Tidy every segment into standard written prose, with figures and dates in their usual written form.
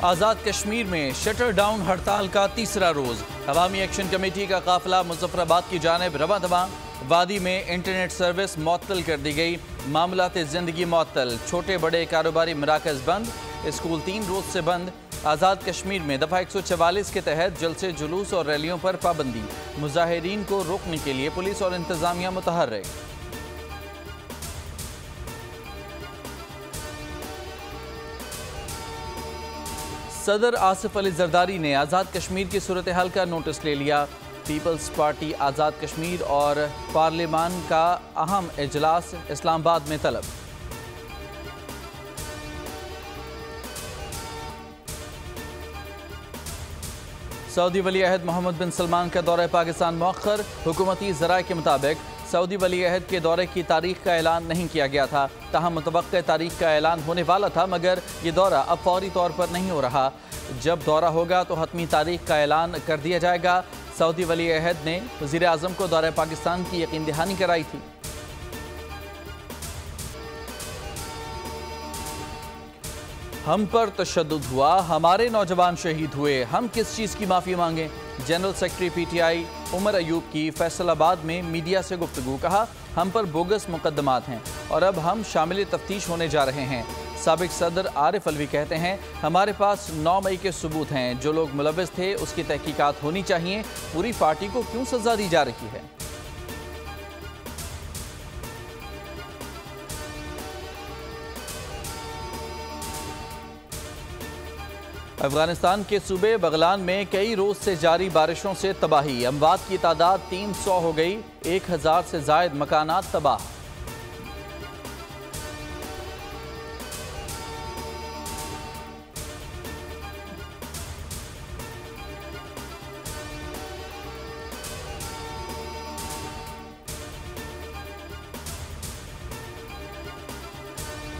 آزاد کشمیر میں shutter down ہڑتال کا تیسرا روز، عوامی ایکشن کمیٹی کا قافلہ مظفر آباد کی جانب رواں دواں۔ وادی میں انٹرنیٹ سروس معطل کر دی گئی، معاملات زندگی معطل، چھوٹے بڑے کاروباری مراکز بند، اسکول 3 روز سے بند۔ آزاد کشمیر میں دفعہ 144 کے تحت جلسے جلوس اور ریلیوں پر پابندی، مظاہرین کو روکنے کے لیے پولیس اور انتظامیہ متحرک۔ صدر آصف علی زرداری نے آزاد کشمیر کی صورتحال کا نوٹس لے لیا۔ پیپلز پارٹی آزاد کشمیر اور پارلیمان کا اہم اجلاس اسلام آباد میں طلب۔ سعودی ولی عہد محمد بن سلمان کا دورہ پاکستان مؤخر، حکومتی ذرائع کے مطابق سعودی ولی عہد کے دورے کی تاریخ کا اعلان نہیں کیا گیا تھا، تاہم متوقع تاریخ کا اعلان ہونے والا تھا، مگر یہ دورہ اب فوری طور پر نہیں ہو رہا۔ جب دورہ ہوگا تو حتمی تاریخ کا اعلان کر دیا جائے گا۔ سعودی ولی عہد نے وزیر اعظم کو دورہ پاکستان کی یقین دہانی کرائی تھی۔ ہم پر تشدد ہوا، ہمارے نوجوان شہید ہوئے، ہم کس چیز کی معافی مانگیں؟ General secretary P T I Umar Ayub کی فیصل آباد میں میڈیا سے گفتگو، کہا ہم پر بوگس مقدمات ہیں اور اب ہم شامل تفتیش ہونے جا رہے ہیں۔ سابق صدر عارف علوی کہتے ہیں ہمارے پاس 9 مئی کے ثبوت ہیں، جو لوگ ملوث تھے اس کی تحقیقات ہونی چاہیے، پوری پارٹی کو کیوں سزا دی جا رہی ہے؟ افغانستان کے صوبے بغلان میں کئی روز سے جاری بارشوں سے تباہی، اموات کی تعداد 300 ہو گئی، 1000 سے زائد مکانات تباہ۔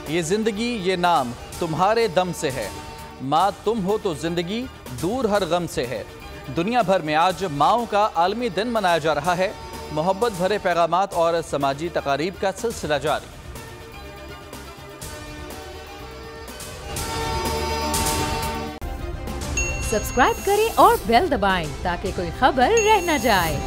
یہ زندگی یہ نام تمہارے دم سے ہے، ماں تم ہو تو زندگی دور ہر غم سے ہے۔ دنیا بھر میں آج ماؤں کا عالمی دن منایا جا رہا ہے، محبت بھرے پیغامات اور سماجی تقاریب کا سلسلہ جاری۔ سبسکرائب کریں اور بیل دبائیں تاکہ کوئی خبر رہ نہ جائے۔